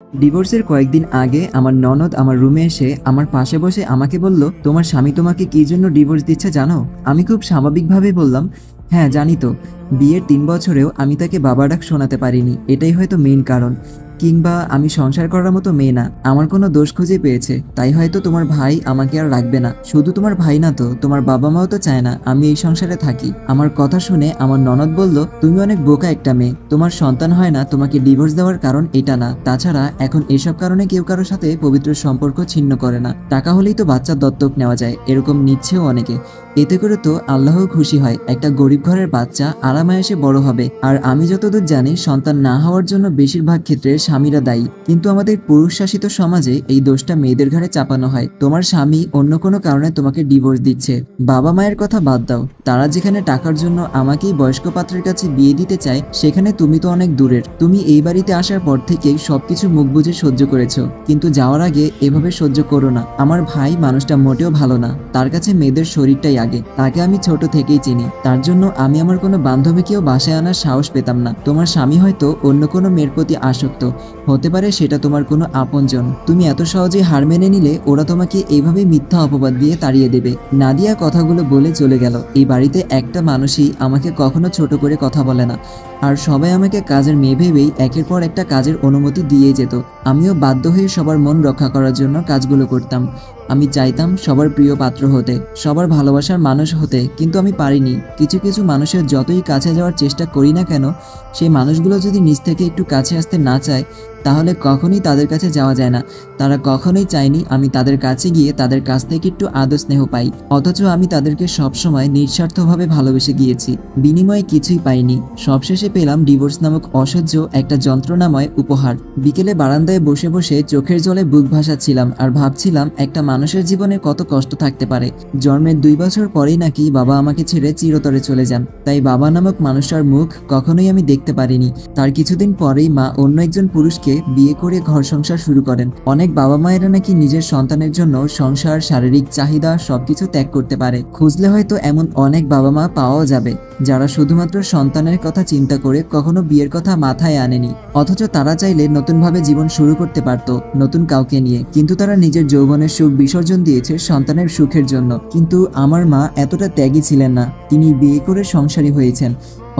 ডিভোর্সের কয়েকদিন আগে আমার ননদ আমার রুমে এসে আমার পাশে বসে আমাকে বলল, তোমার স্বামী তোমাকে কি জন্য ডিভোর্স দিচ্ছে জানো? আমি খুব স্বাভাবিকভাবে বললাম, হ্যাঁ জানি তো। বিয়ের 3 বছরেও আমি তাকে বাবা ডাক শোনাতে পারিনি, এটাই হয়তো মেইন কারণ। কিংবা আমি সংসার করার মতো মেয়ে না, আমার কোনো দোষ খুঁজে পেয়েছে, তাই হয়তো তোমার ভাই আমাকে আর রাখবে না। শুধু তোমার ভাই না তো, তোমার বাবা মাও তো চায় না আমি এই সংসারে থাকি। আমার কথা শুনে আমার ননদ বলল, তুমি অনেক বোকা একটা মেয়ে, তোমার সন্তান হয় না তোমাকে ডিভোর্স দেওয়ার কারণ এটা না। তাছাড়া এখন এসব কারণে কেউ কারোর সাথে পবিত্র সম্পর্ক ছিন্ন করে না, টাকা হলেই তো বাচ্চা দত্তক নেওয়া যায়, এরকম নিচ্ছেও অনেকে। এতে করে তো আল্লাহও খুশি হয়, একটা গরিব ঘরের বাচ্চা আরামায়েশে বড় হবে। আর আমি যতদূর জানি সন্তান না হওয়ার জন্য বেশিরভাগ ক্ষেত্রে স্বামীরা দায়ী, কিন্তু আমাদের পুরুষ শাসিত সমাজে এই দোষটা মেয়েদের ঘাড়ে চাপানো হয়। তোমার স্বামী অন্য কোনো কারণে তোমাকে ডিভোর্স দিচ্ছে, বাবা মায়ের কথা বাদ দাও, তারা যেখানে টাকার জন্য আমাকেই বয়স্ক পাত্রের কাছে বিয়ে দিতে চায়, সেখানে তুমি তো অনেক দূরের। তুমি এই বাড়িতে আসার পর থেকেই সবকিছু মুখ বুজে সহ্য করেছো, কিন্তু যাওয়ার আগে এভাবে সহ্য করো না। আমার ভাই মানুষটা মোটেও ভালো না, তার কাছে মেয়েদের শরীরটাই আগে। তাকে আমি ছোট থেকেই চিনি, তার জন্য আমি আমার কোনো বান্ধবীকেও বাসায় আনার সাহস পেতাম না। তোমার স্বামী হয়তো অন্য কোনো মেয়ের প্রতি আসক্ত হতে পারে, সেটা তোমার কোনো আপনজন। তুমি এত সহজে হার মেনে নিলে ওরা তোমাকে এইভাবে মিথ্যা অপবাদ দিয়ে তাড়িয়ে দেবে। নাদিয়া কথাগুলো বলে চলে গেল। এই বাড়িতে একটা মানুষই আমাকে কখনো ছোট করে কথা বলে না, আর সবাই আমাকে কাজের মেয়ে ভেবেই একের পর একটা কাজের অনুমতি দিয়ে যেত। আমিও বাধ্য হয়ে সবার মন রক্ষা করার জন্য কাজগুলো করতাম। আমি চাইতাম সবার প্রিয় পাত্র হতে, সবার ভালোবাসার মানুষ হতে, কিন্তু আমি পারিনি। কিছু কিছু মানুষের যতই কাছে যাওয়ার চেষ্টা করি না কেন, সেই মানুষগুলো যদি নিজ থেকে একটু কাছে আসতে না চায়, তাহলে কখনোই তাদের কাছে যাওয়া যায় না। তারা কখনোই চায়নি আমি তাদের কাছে গিয়ে তাদের কাছ থেকে একটু আদর স্নেহ পাই, অথচ আমি তাদেরকে সবসময় নিঃস্বার্থভাবে ভালোবেসে গিয়েছি, বিনিময়ে কিছুই পাইনি। সবশেষে পেলাম ডিভোর্স নামক অসহ্য একটা যন্ত্রণাময় উপহার। বিকেলে বারান্দায় বসে বসে চোখের জলে বুক ভাসাচ্ছিলাম আর ভাবছিলাম একটা মানুষের জীবনে কত কষ্ট থাকতে পারে। জন্মের 2 বছর পরেই নাকি বাবা আমাকে ছেড়ে চিরতরে চলে যান, তাই বাবা নামক মানুষটার মুখ কখনোই আমি দেখতে পারিনি। তার কিছুদিন পরেই মা অন্য একজন পুরুষকে বিয়ে করে ঘর সংসার শুরু করেন। অনেক বাবা মায়েরা নাকি নিজের সন্তানের জন্য সংসার, শারীরিক চাহিদা সবকিছু ত্যাগ করতে পারে। খুঁজলে হয়তো এমন অনেক বাবা মা পাওয়াও যাবে, যারা শুধুমাত্র সন্তানের কথা চিন্তা করে কখনো বিয়ের কথা মাথায় আনেনি, অথচ তারা চাইলে নতুনভাবে জীবন শুরু করতে পারত নতুন কাউকে নিয়ে। কিন্তু তারা নিজের যৌবনের সুখ বিসর্জন দিয়েছে সন্তানের সুখের জন্য। কিন্তু আমার মা এতটা ত্যাগী ছিলেন না, তিনি বিয়ে করে সংসারী হয়েছেন।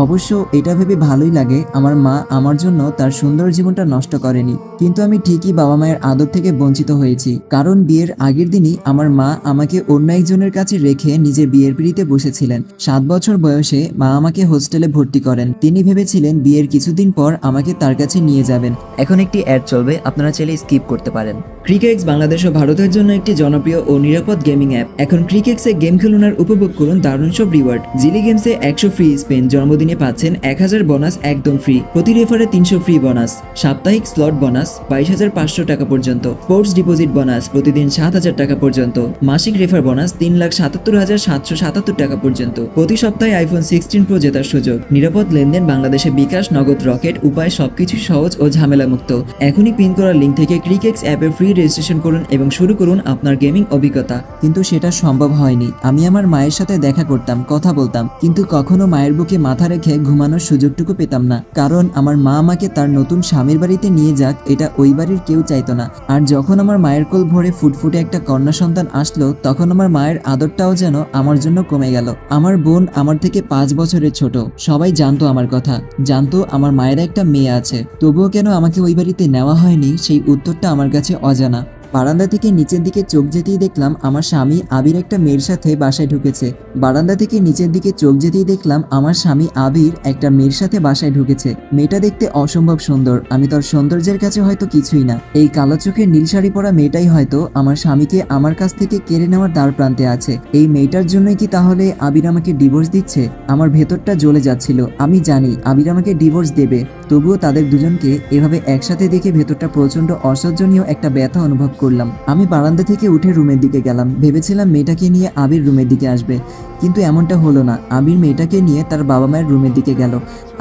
অবশ্য এটা ভেবে ভালোই লাগে, আমার মা আমার জন্য তার সুন্দর জীবনটা নষ্ট করেনি। কিন্তু আমি ঠিকই বাবা মায়ের আদর থেকে বঞ্চিত হয়েছি, কারণ বিয়ের আগের দিনই আমার মা আমাকে অন্য একজনের কাছে রেখে নিজের বিয়ের পিঁড়িতে বসেছিলেন। 7 বছর বয়সে মা আমাকে হোস্টেলে ভর্তি করেন। তিনি ভেবেছিলেন বিয়ের কিছুদিন পর আমাকে তার কাছে নিয়ে যাবেন। এখন একটি অ্যাড চলবে, আপনারা চাইলে স্কিপ করতে পারেন। ক্রিকেক্স বাংলাদেশ ও ভারতের জন্য একটি জনপ্রিয় ও নিরাপদ গেমিং অ্যাপ। এখন ক্রিকেক্সে গেম খেলুন আর উপভোগ করুন দারুণ সব রিওয়ার্ড। জিলি গেমসে 100 ফ্রি স্পেন, জন্মদিনে পাচ্ছেন 1000 বোনাস একদম ফ্রি, প্রতি রেফারে 300 ফ্রি বোনাস, সাপ্তাহিক স্লট বোনাস 22,500 টাকা পর্যন্ত, স্পোর্টস ডিপোজিট বোনাস প্রতিদিন 7,000 টাকা পর্যন্ত, মাসিক রেফার বোনাস 3,77,777 টাকা পর্যন্ত, প্রতি সপ্তাহে আইফোন 16 প্রো জেতার সুযোগ। নিরাপদ লেনদেন বাংলাদেশে বিকাশ, নগদ, রকেট উপায়, সবকিছু সহজ ও ঝামেলা মুক্ত। এখনই পিন করা লিঙ্ক থেকে ক্রিকেক্স অ্যাপে ফ্রি রেজিস্ট্রেশন করুন এবং শুরু করুন আপনার গেমিং অভিজ্ঞতা। কিন্তু সেটা সম্ভব হয়নি। আমি আমার মায়ের সাথে দেখা করতাম, কথা বলতাম, কিন্তু কখনো মায়ের বুকে মাথা রেখে ঘুমানোর সুযোগটুকু পেতাম না, কারণ আমার মা আমাকে তার নতুন স্বামীর বাড়িতে নিয়ে যাক এটা ওই বাড়ির কেউ চাইতো না। আর যখন আমার মায়ের কোল ভরে ফুটফুটে একটা কন্যা সন্তান আসলো, তখন আমার মায়ের আদরটাও যেন আমার জন্য কমে গেল। আমার বোন আমার থেকে 5 বছরের ছোট, সবাই জানতো আমার কথা, জানতো আমার মায়ের একটা মেয়ে আছে, তবুও কেন আমাকে ওই বাড়িতে নেওয়া হয়নি সেই উত্তরটা আমার কাছে অজানা। বারান্দা থেকে নিচের দিকে চোখ যেতেই দেখলাম আমার স্বামী আবির একটা মেয়ের সাথে বাসায় ঢুকেছে। বারান্দা থেকে নিচের দিকে চোখ যেতেই দেখলাম আমার স্বামী আবির একটা মেয়ের সাথে বাসায় ঢুকেছে। মেয়েটা দেখতে অসম্ভব সুন্দর, আমি তার সৌন্দর্যের কাছে হয়তো কিছুই না। এই কালো চোখের নীল শাড়ি পরা মেয়েটাই হয়তো আমার স্বামীকে আমার কাছ থেকে কেড়ে নেওয়ার দ্বার প্রান্তে আছে। এই মেয়েটার জন্যই কি তাহলে আবির আমাকে ডিভোর্স দিচ্ছে? আমার ভেতরটা জ্বলে যাচ্ছিল। আমি জানি আবির আমাকে ডিভোর্স দেবে, তবুও তাদের দুজনকে এভাবে একসাথে দেখে ভেতরটা প্রচন্ড অসহ্যনীয় একটা ব্যথা অনুভব করলাম। আমি বারান্দা থেকে উঠে রুমের দিকে গেলাম, ভেবেছিলাম মেয়েটাকে নিয়ে আবির রুমের দিকে আসবে, কিন্তু এমনটা হলো না। আবির মেয়েটাকে নিয়ে তার বাবা মায়ের রুমের দিকে গেল।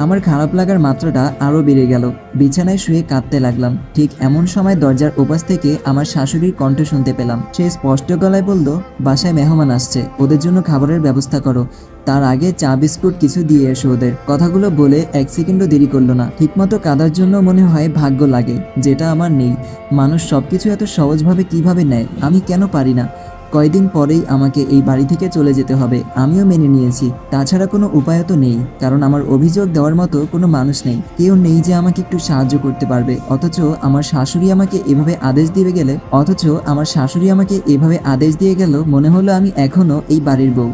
আমার খারাপ লাগার মাত্রাটা আরও বেড়ে গেল। বিছানায় শুয়ে কাঁদতে লাগলাম। ঠিক এমন সময় দরজার ওপাশ থেকে আমার শাশুড়ির কণ্ঠ শুনতে পেলাম। সে স্পষ্ট গলায় বলল, বাসায় মেহমান আসছে, ওদের জন্য খাবারের ব্যবস্থা করো। তার আগে চা বিস্কুট কিছু দিয়ে এসো ওদের। কথাগুলো বলে 1 সেকেন্ডও দেরি করলো না। ঠিকমতো কাঁদার জন্য মনে হয় ভাগ্য লাগে, যেটা আমার নেই। মানুষ সবকিছু এত সহজভাবে কিভাবে নেয়, আমি কেন পারি না? কয়দিন পরেই আমাকে এই বাড়ি থেকে চলে যেতে হবে, আমিও মেনে নিয়েছি। তাছাড়া কোনো উপায় তো নেই, কারণ আমার অভিযোগ দেওয়ার মতো কোনো মানুষ নেই। কেউ নেই যে আমাকে একটু সাহায্য করতে পারবে। অথচ আমার শাশুড়ি আমাকে এভাবে আদেশ দিয়ে গেল মনে হলো আমি এখনো এই বাড়ির বউ,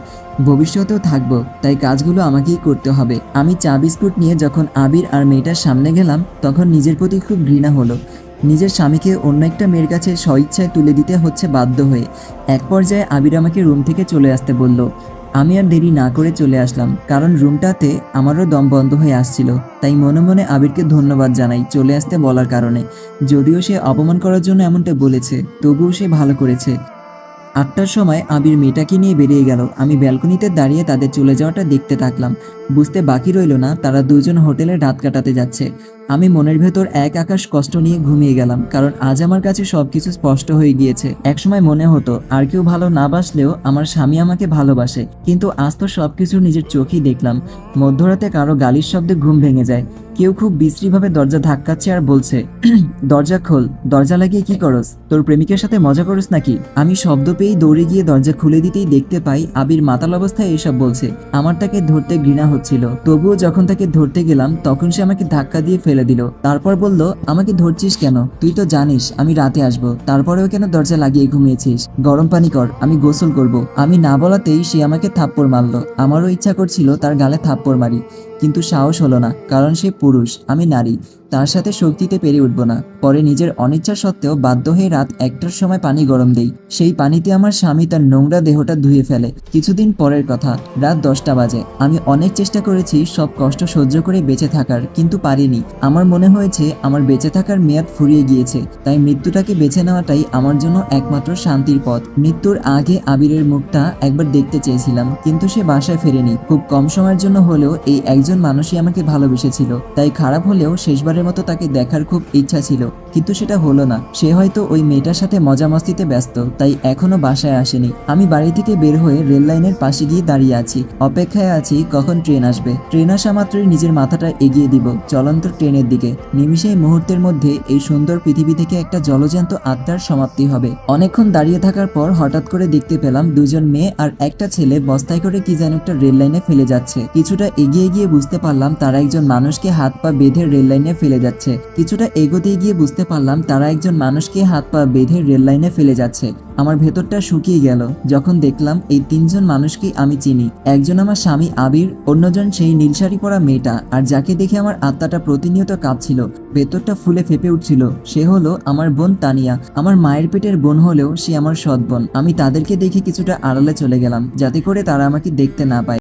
ভবিষ্যতেও থাকবো। তাই কাজগুলো আমাকেই করতে হবে। আমি চা বিস্কুট নিয়ে যখন আবির আর মেয়েটার সামনে গেলাম, তখন নিজের প্রতি খুব ঘৃণা হলো। নিজের স্বামীকে অন্য একটা মেয়ের কাছে স্বইচ্ছায় তুলে দিতে হচ্ছে বাধ্য হয়ে। এক পর্যায়ে আবির আমাকে রুম থেকে চলে আসতে বলল। আমি আর দেরি না করে চলে আসলাম, কারণ রুমটাতে আমারও দম বন্ধ হয়ে আসছিল। তাই মনে মনে আবিরকে ধন্যবাদ জানাই চলে আসতে বলার কারণে। যদিও সে অপমান করার জন্য এমনটা বলেছে, তবুও সে ভালো করেছে। 8টার সময় আবির মেয়েটাকে নিয়ে বেরিয়ে গেল। আমি ব্যালকনিতে দাঁড়িয়ে তাদের চলে যাওয়াটা দেখতে থাকলাম। বুঝতে বাকি রইল না তারা দুজন হোটেলে রাত কাটাতে যাচ্ছে। আমি মনের ভেতর এক আকাশ কষ্ট নিয়ে ঘুমিয়ে গেলাম, কারণ আজ আমার কাছে সবকিছু স্পষ্ট হয়ে গিয়েছে। একসময় মনে হতো আর কেউ ভালো না বাসলেও আমার স্বামী আমাকে ভালোবাসে, কিন্তু আজ তো সবকিছু নিজের চোখেই দেখলাম। মধ্যরাতে কারো গালির শব্দে ঘুম ভেঙে যায়। কেউ খুব বিশ্রীভাবে দরজা ধাক্কাচ্ছে আর বলছে, দরজা খোল। দরজা লাগিয়ে কি করস? তোর প্রেমিকের সাথে মজা করস নাকি? আমি শব্দ পেয়েই দৌড়ে গিয়ে দরজা খুলে দিতেই দেখতে পাই আবির মাতাল অবস্থায় এসব বলছে। আমার তাকে ধরতে ঘৃণা হচ্ছিল, তবুও যখন তাকে ধরতে গেলাম তখন সে আমাকে ধাক্কা দিয়ে ফেলে দিল। তারপর বলল, আমাকে ধরছিস কেন? তুই তো জানিস আমি রাতে আসবো, তারপরেও কেন দরজা লাগিয়ে ঘুমিয়েছিস? গরম পানি কর, আমি গোসল করব। আমি না বলাতেই সে আমাকে থাপ্পড় মারলো। আমারও ইচ্ছা করছিল তার গালে থাপ্পড় মারি, কিন্তু সাহস হলো না, কারণ সে পুরুষ, আমি নারী। তার সাথে শক্তিতে পেরে উঠব না। পরে নিজের অনিচ্ছা সত্ত্বেও বাধ্য হয়ে রাত 1টার সময় পানি গরম দেই। সেই পানিতে আমার স্বামী তার নোংরা দেহটা ধুয়ে ফেলে। কিছুদিন পরের কথা, রাত 10টা বাজে। আমি অনেক চেষ্টা করেছি সব কষ্ট সহ্য করে বেঁচে থাকার, কিন্তু পারিনি। আমার মনে হয়েছে আমার বেঁচে থাকার মেয়াদ ফুরিয়ে গিয়েছে। তাই মৃত্যুটাকে বেছে নেওয়াটাই আমার জন্য একমাত্র শান্তির পথ। মৃত্যুর আগে আবিরের মুখটা একবার দেখতে চেয়েছিলাম, কিন্তু সে বাসায় ফেরেনি। খুব কম সময়ের জন্য হলেও এই একজন মানুষই আমাকে ভালোবেসেছিল। তাই খারাপ হলেও শেষবারের মতো তাকে দেখার খুব ইচ্ছা ছিল, কিন্তু সেটা হলো না। সে হয়তো ওই মেয়েটার সাথে মজা মস্তিতে ব্যস্ত, তাই এখনো বাসায় আসেনি। আমি বাড়ি থেকে বের হয়ে রেল লাইনের পাশে গিয়ে দাঁড়িয়ে আছি, অপেক্ষায় আছি কখন ট্রেন আসবে। ট্রেন আসা মাত্রই নিজের মাথাটা এগিয়ে দিব চলন্ত ট্রেনের দিকে। নিমিষেই মুহূর্তের মধ্যে এই সুন্দর পৃথিবী থেকে একটা জলজ্যান্ত আত্মার সমাপ্তি হবে। অনেকক্ষণ দাঁড়িয়ে থাকার পর হঠাৎ করে দেখতে পেলাম দুজন মেয়ে আর একটা ছেলে বস্তায় করে কি যেন একটা রেল লাইনে ফেলে যাচ্ছে। কিছুটা এগিয়ে গিয়ে বুঝতে পারলাম তারা একজন মানুষকে হাত পা বেঁধে রেল লাইনে ফেলে যাচ্ছে। কিছুটা এগোতে গিয়ে বুঝতে পারলাম তারা একজন মানুষকে হাত পা বেঁধে রেল লাইনে ফেলে যাচ্ছে। আমার ভেতরটা শুকিয়ে গেল যখন দেখলাম এই 3জন মানুষকেই আমি চিনি। একজন আমার স্বামী আবির, অন্যজন সেই নীল শাড়ি পরা মেয়েটা, আর যাকে দেখে আমার আত্মাটা প্রতিনিয়ত কাঁপছিল, ভেতরটা ফুলে ফেপে উঠছিল, সে হলো আমার বোন তানিয়া। আমার মায়ের পেটের বোন হলেও সে আমার সৎ বোন। আমি তাদেরকে দেখে কিছুটা আড়ালে চলে গেলাম, যাতে করে তারা আমাকে দেখতে না পায়।